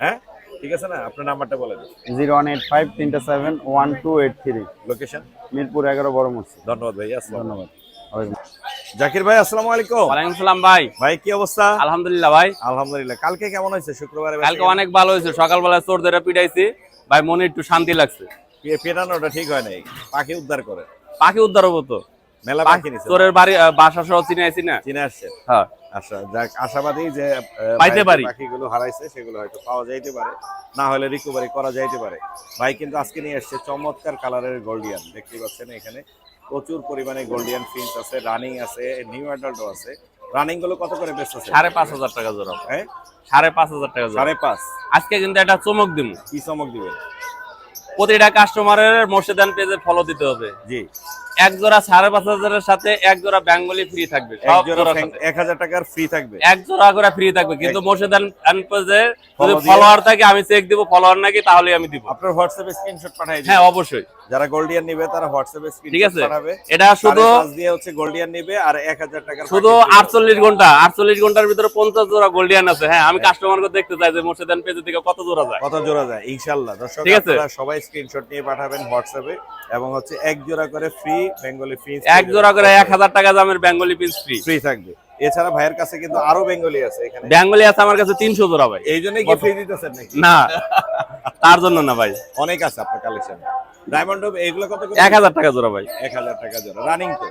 হ্যাঁ ঠিক আছে না? আপনার নাম্বারটা বলে দিন। 01853711283। লোকেশন? মিরপুর 11 বড় মসজিদ। ধন্যবাদ ভাই। আসসালাম। ধন্যবাদ। জাকির ভাই আসসালামু আলাইকুম। ওয়ালাইকুম সালাম ভাই। ভাই কি অবস্থা? আলহামদুলিল্লাহ ভাই। আলহামদুলিল্লাহ। কালকে কেমন হয়েছে? শুক্রবারে কালকে অনেক ভালো হয়েছে, সকালবেলা চোর ধরে পিটাইছি ভাই, মনে একটু শান্তি লাগছে। পেটানোটা ঠিক হয় নাই, পাখি উদ্ধার করে। পাখি উদ্ধার হবো তো, মেলা পাখি নিছে। চোরের বাড়ি বাসা সহ চিনে আইছি না। চিনে আসছে? হ্যাঁ। আচ্ছা যাক, আশাবাদী যে পাইতে পারি। পাখিগুলো হারাইছে সেগুলো হয়তো পাওয়া যাইতে পারে, না হলে রিকভারি করা যাইতে পারে। ভাই কিন্তু আজকে নিয়ে আসছে চমৎকার কালারের গোল্ডিয়ান। দেখতে পাচ্ছেন এখানে প্রচুর পরিমাণে গোল্ডিয়ান ফিঞ্চ আছে, রানিং আছে, নিউ অ্যাডাল্টও আছে। রানিং গুলো কত করে বেচতেছে? 5500 টাকা জোড়া। হ্যাঁ 5500 টাকা জোড়া। 5.5। আজকে কিন্তু একটা চমক দিব। কি চমক দিবেন? প্রতিটা কাস্টমারের মোর্শেদান পেজে ফলো দিতে হবে। জি। এক জোড়া 5500 এর সাথে এক জোড়া বেঙ্গলি ফ্রি থাকবে। সব জোড়া 1000 টাকার ফ্রি থাকবে। এক জোড়া করে ফ্রি থাকবে, কিন্তু মোর্শেদান পেজে যদি ফলোয়ার থাকে আমি চেক দিব ফলোয়ার নাকি, তাহলে আমি দিব। আপনার হোয়াটসঅ্যাপে স্ক্রিনশট পাঠাই দিন। হ্যাঁ অবশ্যই। যারা গোল্ডিয়ান নেবে তারা হোয়াটসঅ্যাপে ঠিক স্ক্রিনশট আছে। পাঠাবে। এটা শুধু 5.5 দিয়ে হচ্ছে গোল্ডিয়ান নেবে আর 1000 টাকার শুধু 48 ঘন্টার ভিতরে 50 জোড়া গোল্ডিয়ান আছে। হ্যাঁ, আমি কাস্টমারকে দেখতে চাই যে মোর্শেদান পেজ থেকে কত জোড়া যায়। কত জোড়া যায় ইনশাআল্লাহ। দর্শক ঠিক আছে। আপনারা সবাই স্ক্রিনশট নিয়ে পাঠাবেন হোয়াটসঅ্যাপে, এবং হচ্ছে এক জোড়া করে ফ্রি বেঙ্গলি ফিঞ্চ, এক জোড়া করে 1000 টাকা দামের বেঙ্গলি পিস ফ্রি ফ্রি থাকবে। এছাড়া ভাইয়ের কাছে কিন্তু আরো বেঙ্গলি আছে এখানে। বেঙ্গলি আছে আমার কাছে 300 জোড়া ভাই। এই জন্যই কি ফ্রি দিতেছেন নাকি? না, তার জন্য না ভাই। অনেক আছে আপনার কালেকশন। ডায়মন্ড এগুলো কত করে? 1000 টাকা জোড়া ভাই। 1000 টাকা জোড়া। রানিং তো?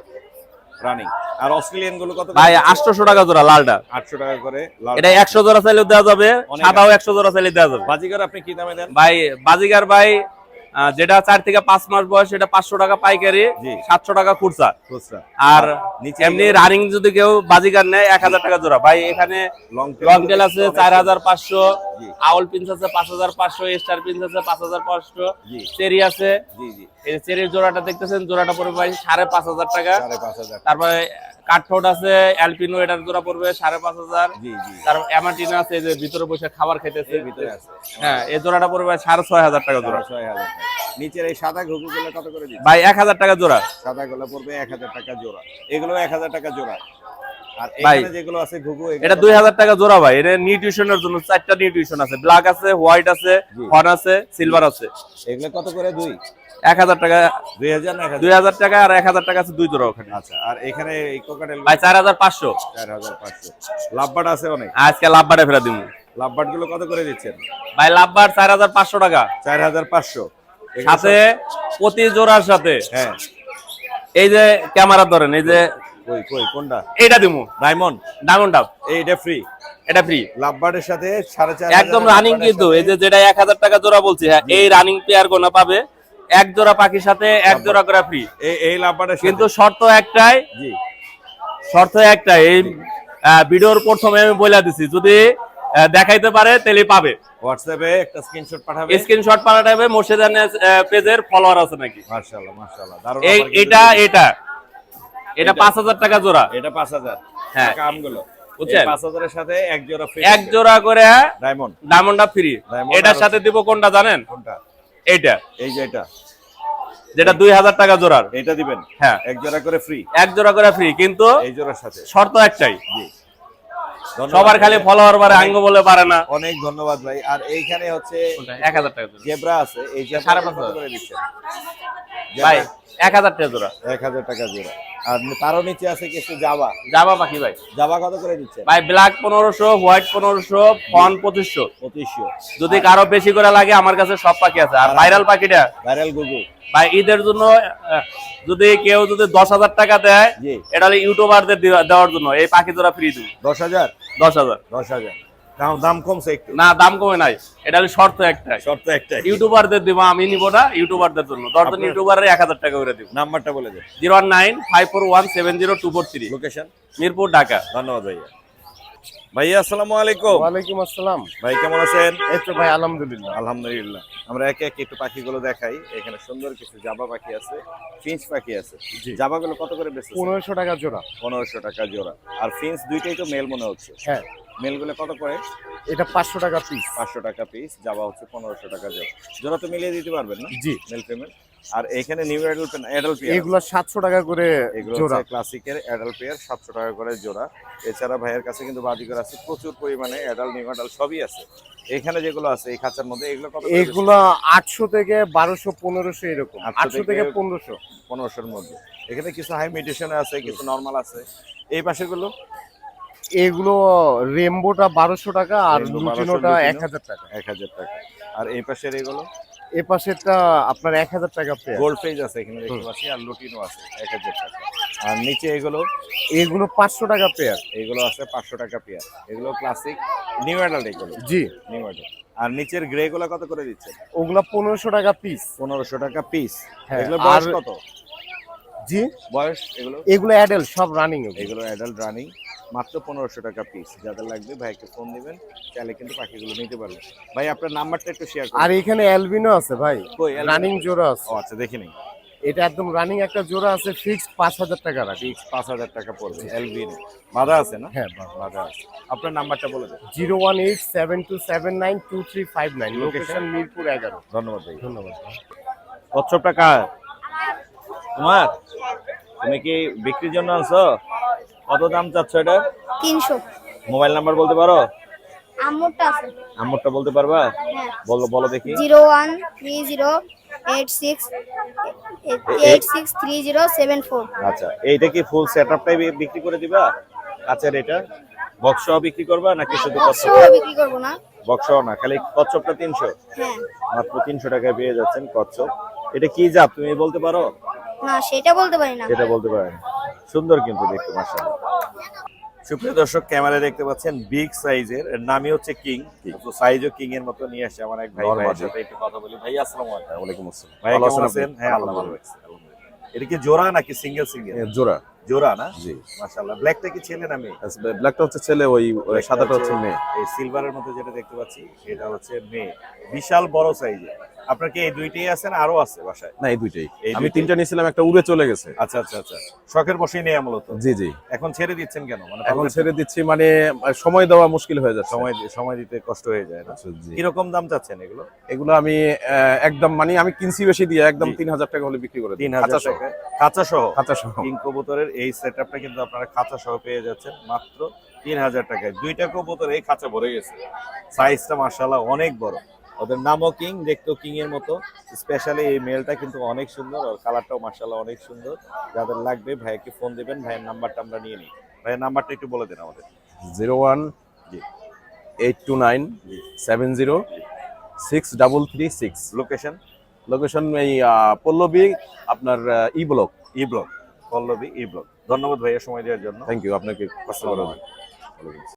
রানিং। আর অস্ট্রেলিয়ান গুলো কত ভাই 800 টাকা জোড়া লালটা। 800 টাকা করে লাল। এটা 100 জোড়া চাইলে দেওয়া যাবে, অনেক সাদাও 100 জোড়া চাইলে দেওয়া যাবে। বাজিগার আপনি কি দামে দেন? ভাই বাজিগার ভাই যেটা 4 থেকে 5 মাস বয়স সেটা 500 টাকা পাইকারি, জি। 700 টাকা খুচরা। খুচরা। আর নিচে এমনি রানিং যদি কেউ বাজিগার নেয় 1000 টাকা জোড়া। ভাই এখানে লং টেল আছে 4500, জি। আউল পিন্স আছে 5500, স্টার পিন্স আছে 5500, জি। চেরি আছে। জি জি। এই চেরির জোড়াটা দেখতেছেন, জোড়াটা পড়বে ভাই 5500 টাকা। 5500। তারপরে কাঠঠোঁট আছে অ্যালপিনো, এটার জোড়া পড়বে 5500। জি জি। তারপর অ্যামাটিনা আছে যে ভিতরে বসে খাবার খাইতেছে, এর ভিতরে আছে। হ্যাঁ, এই জোড়াটা পড়বে 6500 টাকা জোড়া। 6000 টাকা। নিচের এই সাদা ঘুঘুগুলো কত করে দিচ্ছেন? ভাই 1000 টাকা জোড়া। সাদা গুলো পড়বে 1000 টাকা জোড়া। এগুলো 1000 টাকা জোড়া। আর ভাই, এখানে যেগুলো আছে ঘুঘু এটা 2000 টাকা জোড়া ভাই। এটা নিউট্রিশনের জন্য 4টা নিউট্রিশন আছে, ব্ল্যাক আছে, হোয়াইট আছে, হর্ন আছে, সিলভার আছে। এগুলো কত করে? 1000 টাকা। 2000 না 1000? 2000 টাকা আর 1000 টাকা আছে, 2 জোড়া ওখানে। আচ্ছা। আর এখানে এই কোকাটেল ভাই 4500। 4500। লাভবাট আছে অনেক। আজকে লাভবারে ফেরা দিমু। লাভবাট গুলো কত করে দিচ্ছেন? ভাই লাভবার 4500 টাকা, 4500। সাথে প্রতি জোড়ার সাথে হ্যাঁ। এই যে ক্যামেরা ধরেন, এই যে কই কই কোনটা? এইটা দিমু ডায়মন্ড। ডায়মন্ড আপ, এইটা ফ্রি। এটা ফ্রি লাভবাটের সাথে 4500 একদম রানিং। কিন্তু এই যে যেটা 1000 টাকা জোড়া বলছি, হ্যাঁ, এই রানিং পেয়ার গোনা পাবে এক জোড়া পাখির সাথে এক জোড়া করে ফ্রি। এই লাভবাটের কিন্তু শর্ত একটাই, জি। শর্ত একটাই, এই ভিডিওর প্রথমে আমি বলে দিছি, যদি দেখাইতে পারে তাহলে পাবে। হোয়াটসঅ্যাপে একটা স্ক্রিনশট পাঠাবে। স্ক্রিনশট পাঠাবে মোর্শেদান পেজের ফলোয়ার আছে নাকি। মাশাআল্লাহ মাশাআল্লাহ, দারুণ। এটা 5000 টাকা জোড়া। এটা 5000। হ্যাঁ। টাকা আমগুলো বুঝছেন? 5000 এর সাথে এক জোড়া ফ্রি, এক জোড়া করে ডায়মন্ড। ডায়মন্ডটা ফ্রি। Diamond এটার আর সাথে দিব কোনটা জানেন? কোনটা? এইটা, এই যে এটা, যেটা 2000 টাকা জোড়ার। এটা দিবেন? হ্যাঁ, এক জোড়া করে ফ্রি, এক জোড়া করে ফ্রি, কিন্তু এই জোড়ার সাথে। শর্ত একটাই, জি, ধন্যবাদ সবার খালি ভাইয়া। ফলোয়ার বারে, আঙ্গ বলে পারে না। অনেক ধন্যবাদ ভাই। আর এইখানে হচ্ছে 1000 টাকা জোড়া। জেব্রা আছে, এই জেব্রা 5,500 করে দিচ্ছেন ভাই 1000 টাকা জোড়া। 1000 টাকা জোড়া। আর তারও নিচে আছে কিছু জাবা, জাবা পাখি ভাই, জাবা কত করে দিচ্ছেন? ভাই ব্ল্যাক 1500, হোয়াইট 1500, ফন 2500। 2500। যদি কারো বেশি করে লাগে আমার কাছে সব পাখি আছে। আর ভাইরাল পাখিটা ভাইরাল গুগু, ভাই ঈদের জন্য যদি কেউ 10,000 টাকা দেয়, জি, এটা হলো ইউটিউবারদের দেওয়ার জন্য এই পাখি জোড়া ফ্রি দিব। 10,000। 10,000 10,000 দাম কমছে একটু, না, দাম কমে নাই, এটা হলো শর্ত একটাই। শর্ত একটাই। ইউটিউবারদের দিব, আমি নিব না, ইউটিউবারদের জন্য 10 জন ইউটিউবারের 1000 টাকা করে দিব। নাম্বারটা বলে দেন। 01954170243, লোকেশন মিরপুর, ঢাকা। ধন্যবাদ ভাইয়া। ভাইয়া আসসালামু আলাইকুম। ওয়ালাইকুম আসসালাম। ভাই কেমন আছেন? এই তো ভাই আলহামদুলিল্লাহ। আলহামদুলিল্লাহ। আমরা একে একে একটু পাখিগুলো দেখাই। এখানে সুন্দর কিছু জাবা পাখি আছে, ফিঞ্চ পাখি আছে। জাবাগুলো কত করে বেচছেন? 1500 টাকা জোড়া। 1500 টাকা জোড়া। আর ফিঞ্চ দুইটাই তো মেল মনে হচ্ছে। হ্যাঁ, মেলগুলো কত করে? এটা 500 টাকা পিস। 500 টাকা পিস। জাবা হচ্ছে 1500 টাকা জোড়া। জোড়া তো মিলিয়ে দিতে পারবেন না? জি। Male female. আর এখানে নিউ অ্যাডাল্ট পেয়ার, এগুলো 700 টাকা করে এগুলো জোড়া। হচ্ছে ক্লাসিকের অ্যাডাল্ট পেয়ার, 700 টাকা করে জোড়া। এছাড়া ভাইয়ের কাছে কিন্তু বাজিকর আছে প্রচুর পরিমাণে, অ্যাডাল্ট নিউ অ্যাডাল্ট সবই আছে। এখানে যেগুলো আছে এই খাঁচার মধ্যে, এগুলো কত করে? এগুলো 800 থেকে 1200 1500 এরকম। 800 থেকে 1500। 1500 এর মধ্যে। এখানে কিছু হাই মিউটেশন আছে, কিছু নরমাল আছে। এই পাশেগুলো এগুলো রেমবোটা 1200 টাকা আর Rainbow লুটিনোটা 1200, 1000 টাকা। 1000 টাকা। আর এই পাশের এগুলো এই পাশেরটা আপনার 1000 টাকা পেয়ার। গোল্ড ফেজ আছে এখানে দেখতে পাচ্ছি, আর লুটিনো আছে 1000 টাকা। আর নিচে এগুলো, এগুলো 500 টাকা পেয়ার। এগুলো আছে 500 টাকা পেয়ার। এগুলো ক্লাসিক নিউ অ্যাডাল্ট, এগুলো জি। New adult. আর নিচের গ্রে গুলো কত করে দিচ্ছেন? ওগুলা 1500 টাকা পিস। 1500 টাকা পিস। হ্যাঁ, এগুলো বয়স আর- কত? জি, বয়স এগুলো? এগুলো অ্যাডাল্ট সব রানিং। এগুলো অ্যাডাল্ট রানিং, মাত্র 1500 টাকা পিস। যাদের লাগবে ভাইকে ফোন দিবেন, চাইলে কিন্তু পাখিগুলো নিতে পারবেন। ভাই আপনার নাম্বারটা একটু শেয়ার করুন। আর এখানে অ্যালবিনো আছে ভাই, কই অ্যালবিনো? রানিং জোড়া আছে। ও আচ্ছা, দেখিনি। এটা একদম রানিং একটা জোড়া আছে, ফিক্সড 5000 টাকা রাখি। ফিক্স 5000 টাকা পড়বে। এলবিনো বাঁধা আছে না? হ্যাঁ, বাঁধা আছে। আপনার নাম্বারটা বলে দেন। 01872792359, লোকেশন মিরপুর 11। ধন্যবাদ ভাই। ধন্যবাদ। কচ্ছপটা কার? তোমার? তুমি কি বিক্রির জন্য আনছো? কত দাম চাচ্ছ এটা? 300। মোবাইল নাম্বার বলতে পারো? আম্মুরটা আছে। আম্মুরটা বলতে পারবা? হ্যাঁ। বলো বলো দেখি। 0130863074। আচ্ছা, এইটা কি ফুল সেটআপটাই বিক্রি করে দিবা? কাছের এটা বক্স সহ বিক্রি করবা নাকি শুধু কচ্ছপ? সব বিক্রি করব না। বক্স সহ না, খালি কচ্ছপটা 300? হ্যাঁ। মাত্র 300 টাকায় পেয়ে যাচ্ছেন কচ্ছপ। এটা কি জাত তুমি বলতে পারো? না, সেটা বলতে পারি না। এটা বলতে পারেন। সুন্দর কিন্তু দেখতে, মাশাআল্লাহ। সুপ্রিয় দর্শক, ক্যামেরায় দেখতে পাচ্ছেন বিগ সাইজের, এর নামই হচ্ছে কিং। তো সাইজও কিং এর মতো নিয়ে আসে আমার এক ভাই। ভাইয়ের সাথে একটু কথা বলি। ভাই আসসালামু আলাইকুম। ওয়ালাইকুম আসসালাম। ভাই ভালো কেমন আছেন আপনি? আছেন? হ্যাঁ, আল্লাহ ভালো রাখছে, আলহামদুলিল্লাহ। এটা কি জোড়া নাকি সিঙ্গেল সিঙ্গেল? জোড়া। জোড়া না? জি। মাশাআল্লাহ। ব্ল্যাকটা কি ছেলে না মেয়ে? ব্ল্যাকটা হচ্ছে ছেলে, ওই সাদাটা হচ্ছে মেয়ে। এই সিলভারের মধ্যে যেটা দেখতে পাচ্ছি এটা হচ্ছে মেয়ে, বিশাল বড় সাইজের। আপনার কি এই দুইটাই আছেন, আরো আছে বাসায়? না, এই দুইটাই। এই আমি দুইটাই। 3টা নিয়েছিলাম, একটা উড়ে চলে গেছে। আচ্ছা আচ্ছা আচ্ছা, শখের বসেই নেই মূলত। জি জি। এখন ছেড়ে দিচ্ছেন কেন? মানে এখন ছেড়ে দিচ্ছি, মানে সময় দেওয়া মুশকিল হয়ে যাচ্ছে। সময় দিতে কষ্ট হয়ে যায় না? আচ্ছা, জি। কিরকম দাম চাচ্ছেন এগুলো? এগুলো আমি একদম, মানে আমি কিনছি বেশি দিয়ে, একদম 3000 টাকা হলে বিক্রি করে দিই। 3000 টাকা খাঁচা সহ? খাঁচা সহ। কিং কবুতরের এই সেটআপটা কিন্তু আপনারা খাঁচা সহ পেয়ে যাচ্ছেন মাত্র 3000 টাকায়। দুইটা কবুতর এই খাঁচা ভরে গেছে। সাইজটা মাশাআল্লাহ অনেক বড়। ওদের নামও কিং, দেখতেও কিং এর মতো। স্পেশালি এই মেলটা কিন্তু অনেক সুন্দর, আর কালারটাও মাশাআল্লাহ অনেক সুন্দর। যাদের লাগবে ভাইকে ফোন দিবেন। ভাইয়ের নাম্বারটা আমরা নিয়ে নিই। ভাইয়ের নাম্বারটা একটু বলে দেন আমাদের। 01829706336। লোকেশন? লোকেশন এই পল্লবী, আপনার E block. E block, Pallabi E block. ধন্যবাদ ভাইয়া সময় দেওয়ার জন্য। থ্যাংক ইউ আপনাকে। আসসালামু আলাইকুম।